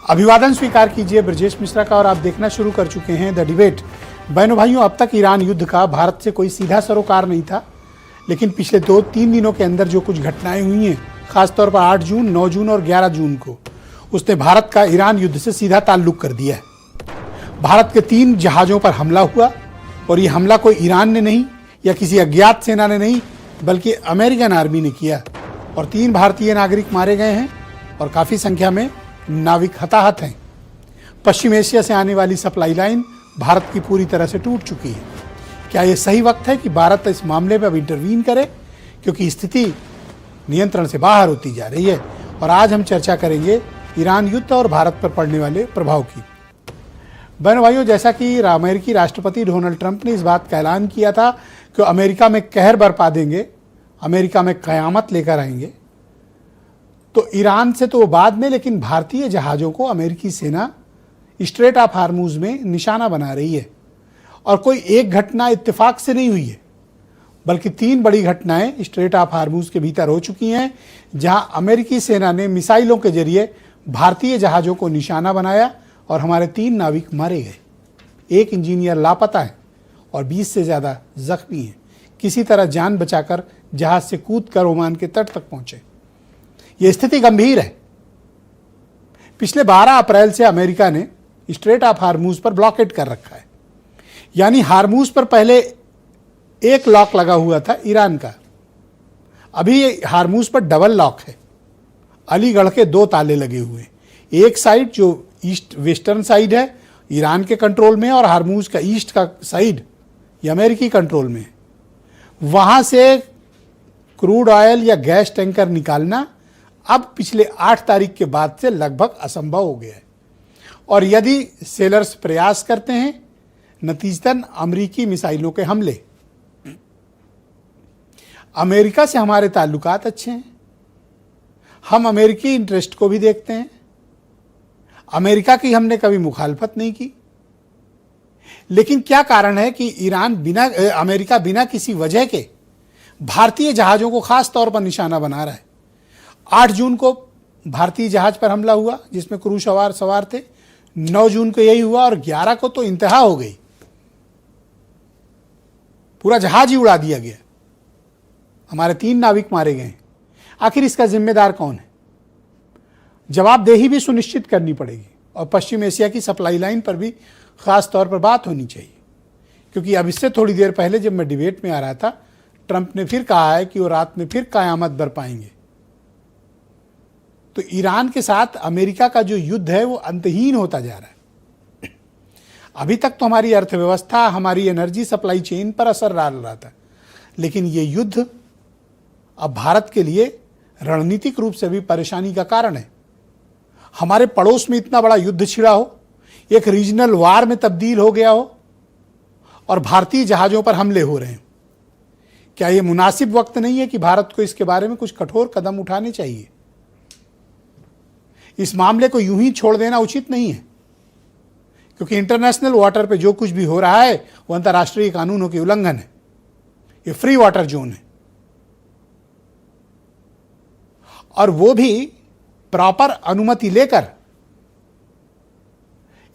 अभिवादन स्वीकार कीजिए ब्रजेश मिश्रा का और आप देखना शुरू कर चुके हैं द डिबेट। बहनों भाइयों, अब तक ईरान युद्ध का भारत से कोई सीधा सरोकार नहीं था, लेकिन पिछले 2-3 दिनों के अंदर जो कुछ घटनाएं हुई हैं, खासतौर पर 8 जून, 9 जून और 11 जून को, उसने भारत का ईरान युद्ध से सीधा ताल्लुक कर दिया है। भारत के 3 जहाज़ों पर हमला हुआ और ये हमला कोई ईरान ने नहीं या किसी अज्ञात सेना ने नहीं, बल्कि अमेरिकन आर्मी ने किया और 3 भारतीय नागरिक मारे गए हैं और काफ़ी संख्या में नाविक हताहत हैं। पश्चिम एशिया से आने वाली सप्लाई लाइन भारत की पूरी तरह से टूट चुकी है। क्या यह सही वक्त है कि भारत इस मामले में अब इंटरवीन करे, क्योंकि स्थिति नियंत्रण से बाहर होती जा रही है। और आज हम चर्चा करेंगे ईरान युद्ध और भारत पर पड़ने वाले प्रभाव की। बहनों भाइयों, जैसा कि अमेरिकी राष्ट्रपति डोनाल्ड ट्रंप ने इस बात का ऐलान किया था कि अमेरिका में कहर बरपा देंगे, अमेरिका में कयामत लेकर आएंगे, तो ईरान से तो वो बाद में, लेकिन भारतीय जहाज़ों को अमेरिकी सेना स्ट्रेट ऑफ हार्मूज में निशाना बना रही है। और कोई एक घटना इत्तेफाक से नहीं हुई है, बल्कि 3 बड़ी घटनाएं स्ट्रेट ऑफ हार्मूज के भीतर हो चुकी हैं, जहां अमेरिकी सेना ने मिसाइलों के जरिए भारतीय जहाज़ों को निशाना बनाया और हमारे 3 नाविक मारे गए, 1 इंजीनियर लापता है और 20 से ज़्यादा जख्मी हैं। किसी तरह जान बचाकर जहाज़ से कूदकर ओमान के तट तक पहुंचे। ये स्थिति गंभीर है। पिछले 12 अप्रैल से अमेरिका ने स्ट्रेट ऑफ हार्मूज पर ब्लॉकेड कर रखा है, यानी हार्मूज पर पहले एक लॉक लगा हुआ था ईरान का, अभी हार्मूज पर डबल लॉक है। अलीगढ़ के 2 ताले लगे हुए हैं। एक साइड जो ईस्ट वेस्टर्न साइड है ईरान के कंट्रोल में, और हार्मूज का ईस्ट का साइड ये अमेरिकी कंट्रोल में है। वहां से क्रूड ऑयल या गैस टैंकर निकालना अब पिछले 8 तारीख के बाद से लगभग असंभव हो गया है। और यदि सेलर्स प्रयास करते हैं, नतीजतन अमेरिकी मिसाइलों के हमले। अमेरिका से हमारे ताल्लुकात अच्छे हैं, हम अमेरिकी इंटरेस्ट को भी देखते हैं, अमेरिका की हमने कभी मुखालफत नहीं की। लेकिन क्या कारण है कि अमेरिका बिना किसी वजह के भारतीय जहाज़ों को खास तौर पर निशाना बना रहा है। 8 जून को भारतीय जहाज पर हमला हुआ जिसमें क्रू सवार थे, 9 जून को यही हुआ और 11 को तो इंतहा हो गई, पूरा जहाज ही उड़ा दिया गया, हमारे 3 नाविक मारे गए। आखिर इसका जिम्मेदार कौन है? जवाबदेही भी सुनिश्चित करनी पड़ेगी और पश्चिम एशिया की सप्लाई लाइन पर भी खास तौर पर बात होनी चाहिए, क्योंकि अब इससे थोड़ी देर पहले जब मैं डिबेट में आ रहा था, ट्रंप ने फिर कहा है कि वो रात में फिर कयामत बरपाएंगे। तो ईरान के साथ अमेरिका का जो युद्ध है वो अंतहीन होता जा रहा है। अभी तक तो हमारी अर्थव्यवस्था, हमारी एनर्जी सप्लाई चेन पर असर डाल रहा था, लेकिन ये युद्ध अब भारत के लिए रणनीतिक रूप से भी परेशानी का कारण है। हमारे पड़ोस में इतना बड़ा युद्ध छिड़ा हो, एक रीजनल वार में तब्दील हो गया हो और भारतीय जहाज़ों पर हमले हो रहे हैं। क्या ये मुनासिब वक्त नहीं है कि भारत को इसके बारे में कुछ कठोर कदम उठाने चाहिए? इस मामले को यूं ही छोड़ देना उचित नहीं है, क्योंकि इंटरनेशनल वाटर पे जो कुछ भी हो रहा है वो अंतर्राष्ट्रीय कानूनों की उल्लंघन है। ये फ्री वाटर जोन है और वो भी प्रॉपर अनुमति लेकर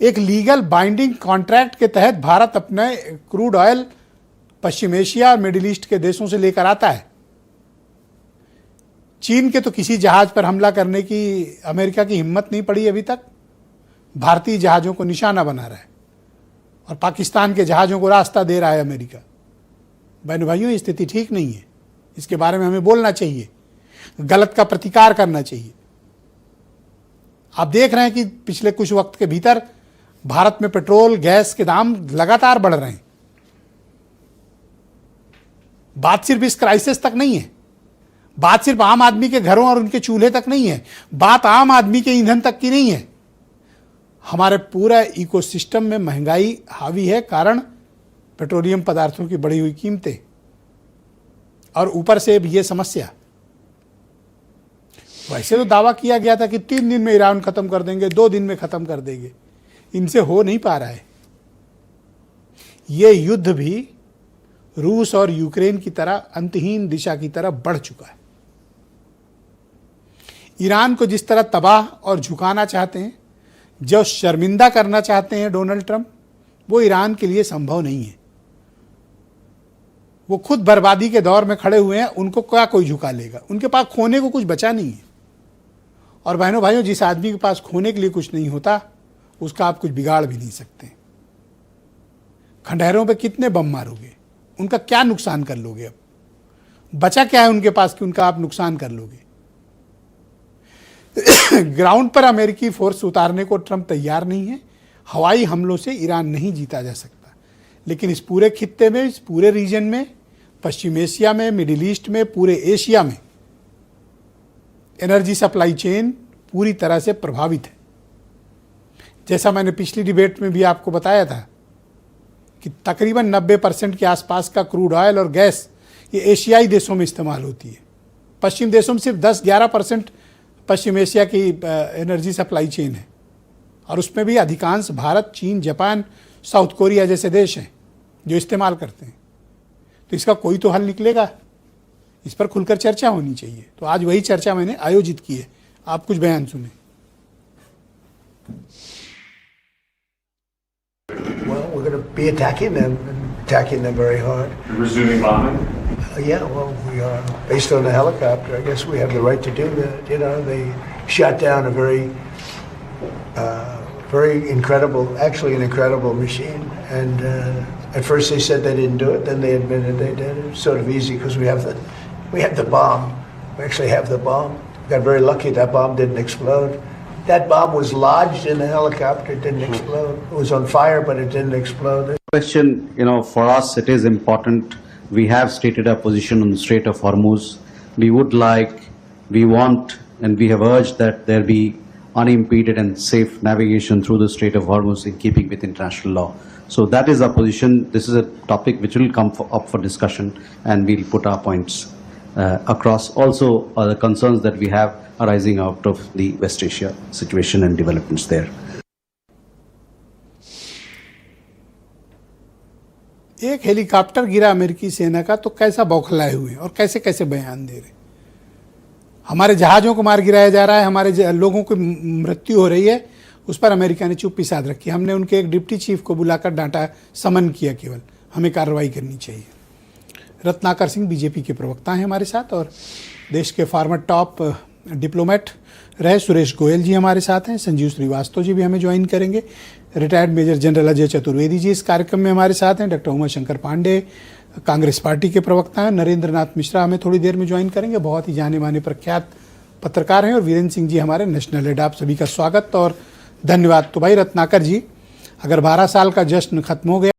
एक लीगल बाइंडिंग कॉन्ट्रैक्ट के तहत भारत अपने क्रूड ऑयल पश्चिम एशिया और मिडिल ईस्ट के देशों से लेकर आता है। चीन के तो किसी जहाज पर हमला करने की अमेरिका की हिम्मत नहीं पड़ी अभी तक, भारतीय जहाज़ों को निशाना बना रहा है और पाकिस्तान के जहाज़ों को रास्ता दे रहा है अमेरिका। बहनों भाइयों, ये स्थिति ठीक नहीं है, इसके बारे में हमें बोलना चाहिए, गलत का प्रतिकार करना चाहिए। आप देख रहे हैं कि पिछले कुछ वक्त के भीतर भारत में पेट्रोल गैस के दाम लगातार बढ़ रहे हैं। बात सिर्फ इस क्राइसिस तक नहीं है, बात सिर्फ आम आदमी के घरों और उनके चूल्हे तक नहीं है, बात आम आदमी के ईंधन तक की नहीं है। हमारे पूरा इकोसिस्टम में महंगाई हावी है, कारण पेट्रोलियम पदार्थों की बढ़ी हुई कीमतें और ऊपर से ये समस्या। वैसे तो दावा किया गया था कि 3 दिन में ईरान खत्म कर देंगे, 2 दिन में खत्म कर देंगे, इनसे हो नहीं पा रहा है। ये युद्ध भी रूस और यूक्रेन की तरह अंतहीन दिशा की तरफ बढ़ चुका है। ईरान को जिस तरह तबाह और झुकाना चाहते हैं, जो शर्मिंदा करना चाहते हैं डोनाल्ड ट्रंप, वो ईरान के लिए संभव नहीं है। वो खुद बर्बादी के दौर में खड़े हुए हैं, उनको क्या कोई झुका लेगा? उनके पास खोने को कुछ बचा नहीं है। और बहनों भाइयों, जिस आदमी के पास खोने के लिए कुछ नहीं होता, उसका आप कुछ बिगाड़ भी नहीं सकते। खंडहरों पे कितने बम मारोगे? उनका क्या नुकसान कर लोगे? अब बचा क्या है उनके पास कि उनका आप नुकसान कर लोगे? ग्राउंड पर अमेरिकी फोर्स उतारने को ट्रंप तैयार नहीं है। हवाई हमलों से ईरान नहीं जीता जा सकता, लेकिन इस पूरे खित्ते में, इस पूरे रीजन में, पश्चिम एशिया में, मिडिल ईस्ट में, पूरे एशिया में एनर्जी सप्लाई चेन पूरी तरह से प्रभावित है। जैसा मैंने पिछली डिबेट में भी आपको बताया था कि तकरीबन 90% के आसपास का क्रूड ऑयल और गैस ये एशियाई देशों में इस्तेमाल होती है। पश्चिम देशों में सिर्फ 10-11% पश्चिम एशिया की एनर्जी सप्लाई चेन है, और उसमें भी अधिकांश भारत, चीन, जापान, साउथ कोरिया जैसे देश हैं जो इस्तेमाल करते हैं। तो इसका कोई तो हल निकलेगा, इस पर खुलकर चर्चा होनी चाहिए। तो आज वही चर्चा मैंने आयोजित की है। आप कुछ बयान सुने। Well, we're going to be attacking them very hard. Resuming bombing? Yeah, well, we are based on the helicopter. I guess we have the right to do that. You know, they shot down a very incredible, actually an incredible machine. And at first they said they didn't do it, then they admitted they did. It's sort of easy because we have the bomb. We actually have the bomb. We got very lucky that bomb didn't explode. That bomb was lodged in the helicopter. It didn't explode. It was on fire, but it didn't explode. Question, for us it is important. We have stated our position on the Strait of Hormuz. We want, and we have urged that there be unimpeded and safe navigation through the Strait of Hormuz in keeping with international law. So that is our position. This is a topic which will come up for discussion, and we'll put our points across. Also, the concerns that we have arising out of the West Asia situation and developments there. एक helicopter गिरा अमेरिकी सेना का, तो कैसा बौखलाए हुए और कैसे कैसे बयान दे रहे। हमारे जहाज़ों को मार गिराया जा रहा है, हमारे लोगों की मृत्यु हो रही है, उस पर अमेरिका ने चुप्पी साध रखी। हमने उनके एक डिप्टी चीफ को बुलाकर डांटा, समन किया, केवल हमें कार्रवाई करनी चाहिए। रत्नाकर सिंह बीजेपी के प्रवक्ता हैं हमारे साथ, और देश के फॉर्मर टॉप डिप्लोमेट रहे सुरेश गोयल जी हमारे साथ हैं। संजीव श्रीवास्तव जी भी हमें ज्वाइन करेंगे। Retired major general Ajay Chaturvedi ji इस कार्यक्रम में हमारे साथ हैं। डॉक्टर उमा शंकर पांडे कांग्रेस पार्टी के प्रवक्ता हैं। नरेंद्र नाथ मिश्रा हमें थोड़ी देर में ज्वाइन करेंगे, बहुत ही जाने माने प्रख्यात पत्रकार हैं। और वीरेंद्र सिंह जी हमारे नेशनल हेड। आप सभी का स्वागत और धन्यवाद। तो भाई रत्नाकर जी, अगर 12 साल का जश्न खत्म हो गया